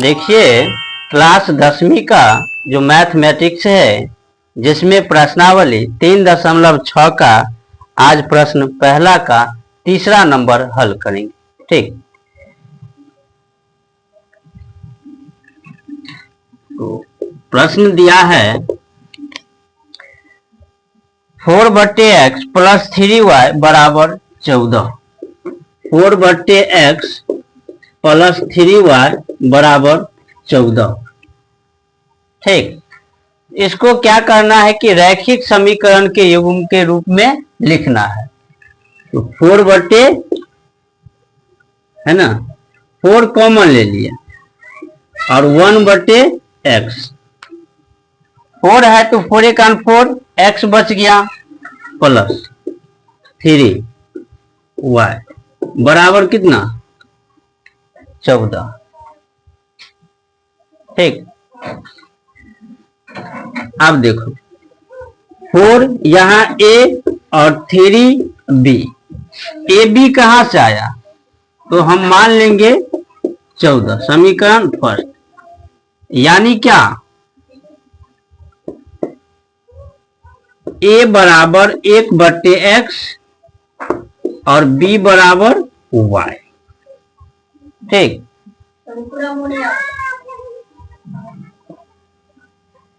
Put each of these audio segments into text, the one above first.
देखिए क्लास 10वीं का जो मैथमेटिक्स है जिसमें प्रश्नावली 3.6 का आज प्रश्न पहला का तीसरा नंबर हल करेंगे। ठीक, तो प्रश्न दिया है 4/x प्लस 3y बराबर 14। 4/x प्लस 3y बराबर 14। ठीक, इसको क्या करना है कि रैखिक समीकरण के युग्म के रूप में लिखना है। तो 4 है ना, 4 कॉमन ले लिया और 1/x 4 है तो 4 1 4 x बच गया प्लस 3y बराबर कितना 14। ठीक, अब देखो 4 यहां a और 3b, ए बी कहां से आया तो हम मान लेंगे 14। समीकरण फर्स्ट यानी क्या a बराबर 1/x और b बराबर y। ठीक,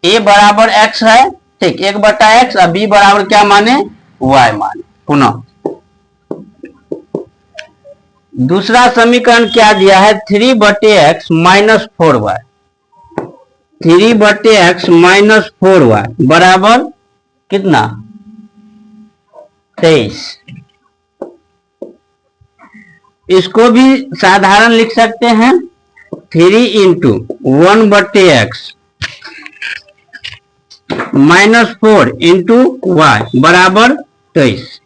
a बराबर x है, ठीक, 1/x और b बराबर क्या माने y माने। पुनः दूसरा समीकरण क्या दिया है 3/x minus 4y। 3/x minus 4y बराबर कितना 23। इसको भी साधारण लिख सकते हैं 3 into 1/x minus 4 into y बराबर 23।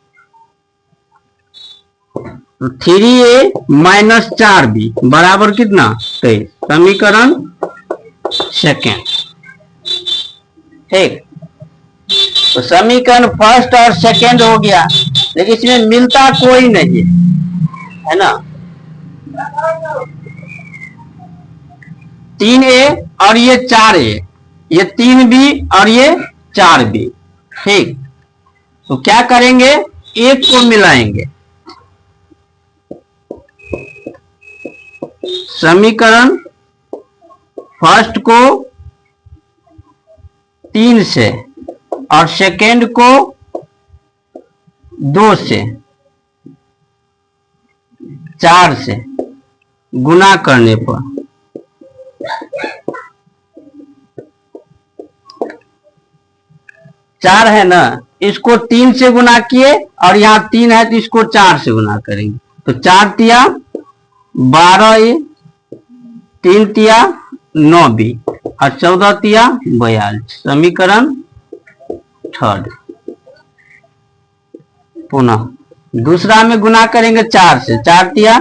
3a माइनस 4b बराबर कितना 23। समीकरण सेकेंड। ठीक, तो समीकरण फर्स्ट और सेकेंड हो गया, लेकिन इसमें मिलता कोई नहीं है ना। 3a और ये 4a, ये 3b और ये 4b। ठीक, तो क्या करेंगे एक को मिलाएंगे। समीकरण फर्स्ट को 3 से और सेकेंड को 2 से 4 से गुना करने पर 4 है ना, इसको 3 से गुना किए और यहाँ 3 है तो इसको 4 से गुना करेंगे। तो 4 तिया 12a, 3 तिया 9b और 14 तिया 42। समीकरण थर्ड। पुनः दूसरा में गुना करेंगे 4 से, 4 तिया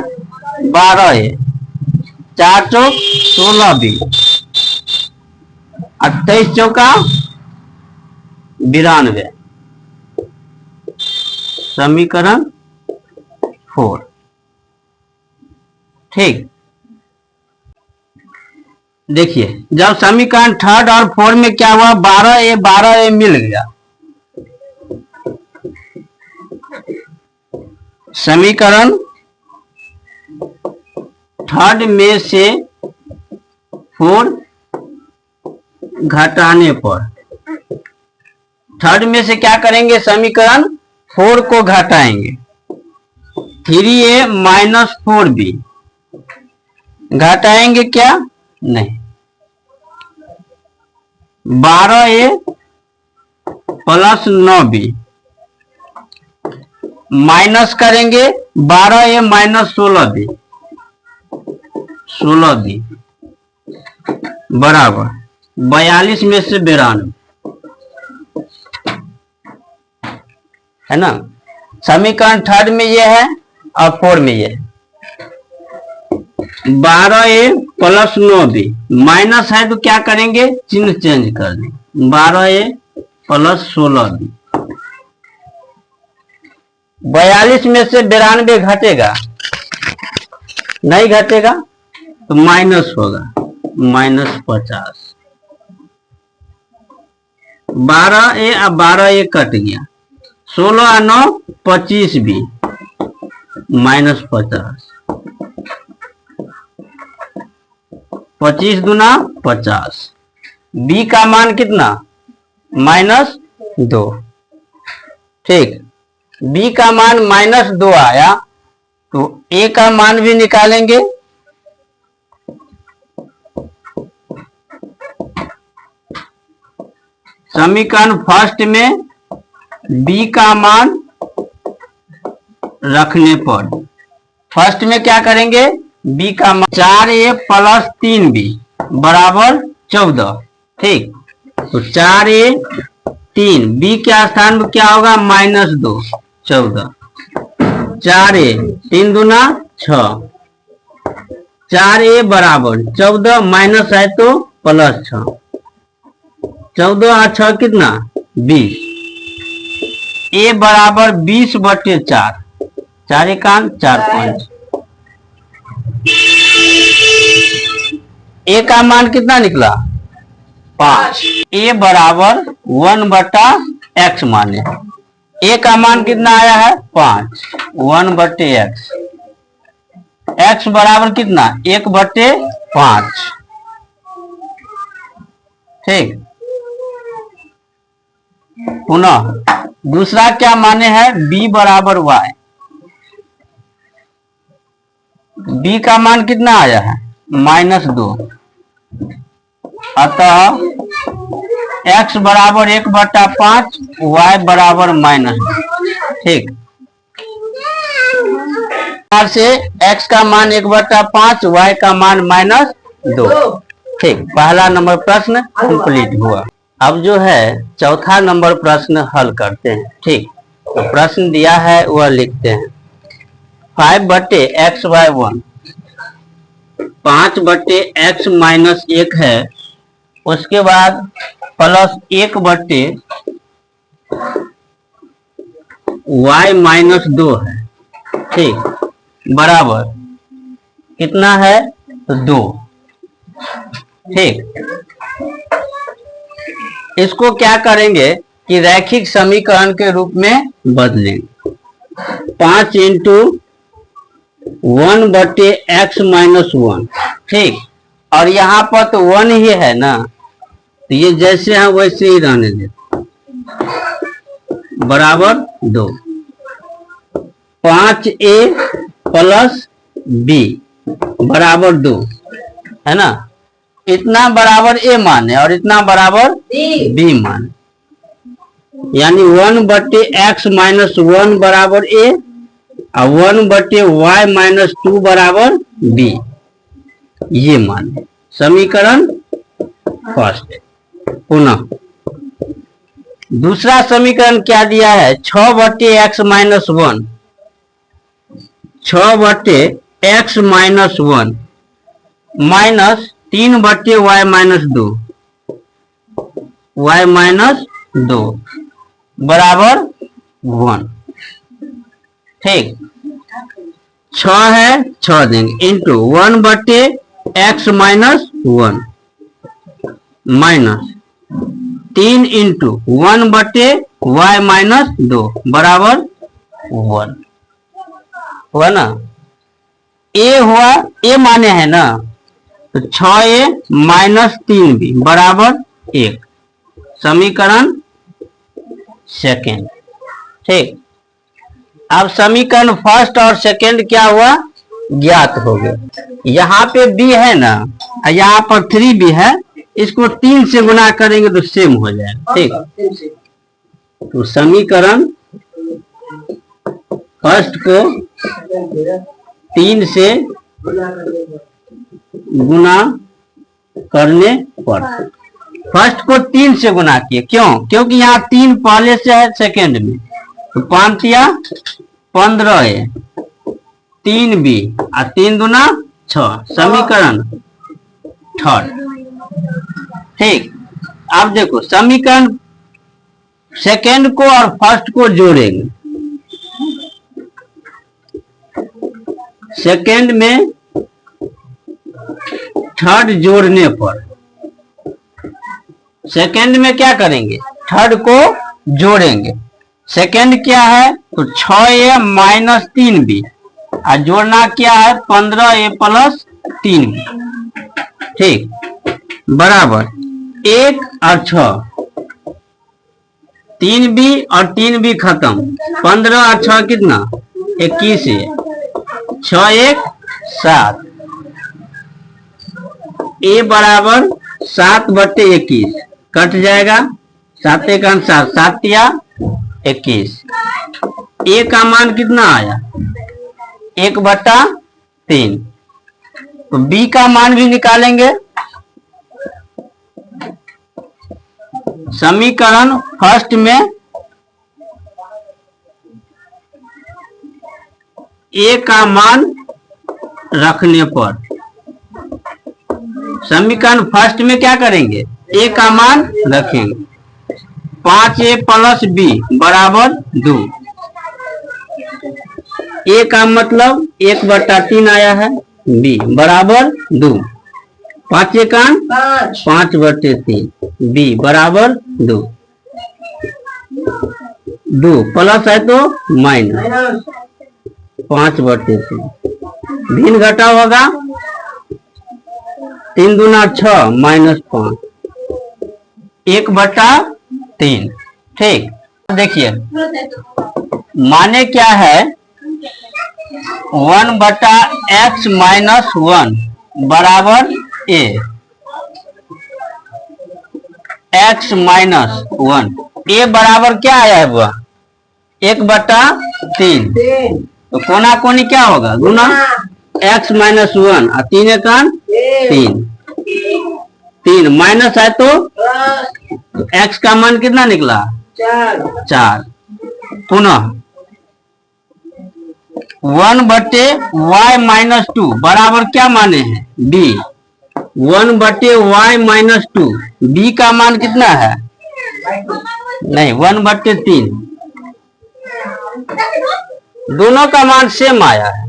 12a, 4 चौक 16b और 23 चौका 92। समीकरण 4। ठीक, देखिए जब समीकरण थर्ड और 4 में क्या हुआ 12a मिल गया। समीकरण थर्ड में से 4 घटाने पर, थर्ड में से क्या करेंगे समीकरण 4 को घटाएंगे। 3a माइनस 4b घटाएंगे क्या नहीं, 12a प्लस 9b माइनस करेंगे 12a माइनस 16b, 16b बराबर 42 में से 92 है ना। समीकरण थर्ड में ये है और 4 में ये है। 12a प्लस 9b माइनस है तो क्या करेंगे चिन्ह चेंज कर देंगे, 12a प्लस 16b। 42 में से 92 घटेगा नहीं, घटेगा तो माइनस होगा -50। 12A अब 12A कट गया, 16 और 9 25B -50। 25 दूना 50। B का मान कितना? -2। ठीक, B का मान -2 आया तो A का मान भी निकालेंगे। समीकरण फर्स्ट में B का मान रखने पर फर्स्ट में क्या करेंगे? B का मान 4A + 3B बराबर 14। ठीक, तो 4A 3, B के स्थान पर क्या होगा? -2 14। 4A 3 दूना 6, 4A बराबर 14 माइनस है तो +6, 14 और 6 कितना? 20। A बराबर 20/4, 4 एकान 4 5। A का मान कितना निकला? 5। A बराबर 1/x माने A का मान कितना आया है? 5, 1/x। x बराबर कितना? 1/5। ठीक, पुनः दूसरा क्या माने है? B बराबर y। B का मान कितना आया है? -2। अतः x बराबर 1/5, y बराबर -2। ठीक, से x का मान 1/5, y का मान -2। ठीक, पहला नंबर प्रश्न कंप्लीट हुआ। अब जो है चौथा नंबर प्रश्न हल करते हैं। ठीक, तो प्रश्न दिया है वह लिखते हैं। 5/x/1 5/x-1 है, उसके बाद +1/y-2 है। ठीक, बराबर कितना है? 2। ठीक, इसको क्या करेंगे कि रैखिक समीकरण के रूप में बदलेंगे। 5 × 1/x-1। ठीक, और यहाँ पर तो 1 ही है ना, तो ये जैसे है वैसे ही रहने देते, बराबर 2। 5A + B बराबर 2 है ना। इतना बराबर A माने और इतना बराबर B माने, यानी 1/x-1 बराबर A और 1/y-2 बराबर B, ये माने समीकरण फर्स्ट। पुनः दूसरा समीकरण क्या दिया है? 6/x-1 6/x-1 -3/y-2 y-2 बराबर 1। ठीक, 6 है 6 देंगे into 1/x-1 minus 3 into 1/y-2 बराबर 1 हुआ ना। A हुआ, A माने है ना, तो 6A - 3B बराबर 1, समीकरण सेकेंड। ठीक, अब समीकरण फर्स्ट और सेकेंड क्या हुआ? ज्ञात हो गया। यहाँ पे B है ना, यहाँ पर 3B है, इसको 3 से गुना करेंगे तो सेम हो जाएगा। ठीक, तो समीकरण फर्स्ट को 3 से गुना करने पर, फर्स्ट को 3 से गुना किए, क्यों? क्योंकि यहाँ 3 पहले से है सेकेंड में, तो 5 या 15A 3B और 3 दूना 6, समीकरण थर्ड। ठीक, अब देखो समीकरण सेकेंड को और फर्स्ट को जोड़ेंगे। सेकेंड में थर्ड जोड़ने पर। सेकंड में क्या करेंगे, थर्ड को जोड़ेंगे। सेकंड क्या है, तो 6a माइनस 3b, और जोड़ना क्या है 15a प्लस 3b। ठीक, बराबर 1 और 6, 3b और 3b खत्म, 15 और 6 कितना 21 है, 6 1 7, a बराबर 7/21 कट जाएगा, 7 का अनुसार 7 या 21। a का मान कितना आया 1/3। तो b का मान भी निकालेंगे। समीकरण फर्स्ट में a का मान रखने पर, समीकरण फर्स्ट में क्या करेंगे, a का मान रखेंगे। 5a प्लस b बराबर 2। a का मतलब 1/3 आया है, b बराबर 2, 5 का 5/3, b बराबर 2। 2 प्लस है तो माइनस, 5/3, भिन्न घटा होगा, 3 दूना 6 माइनस 5, 1/3। ठीक, देखिए माने क्या है, 1/x माइनस 1 बराबर a, x माइनस 1, a बराबर क्या आया है वह 1/3। तो कोना कोनी क्या होगा, गुना x माइनस 1 और 3 का 3, 3 माइनस है तो x का मान कितना निकला 4। पुनः 1/y माइनस 2 बराबर क्या माने हैं b, 1/y माइनस 2, b का मान कितना है, नहीं 1/3, दोनों का मान सेम आया है।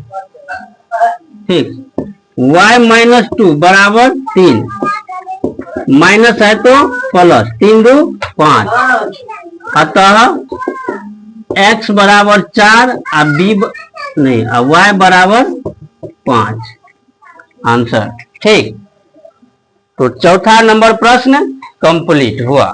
ठीक, y माइनस 2 बराबर 3, माइनस है तो प्लस, 3 2 5, अतः x बराबर 4 और b नहीं और y बराबर 5 आंसर। ठीक, तो चौथा नंबर प्रश्न कंप्लीट हुआ।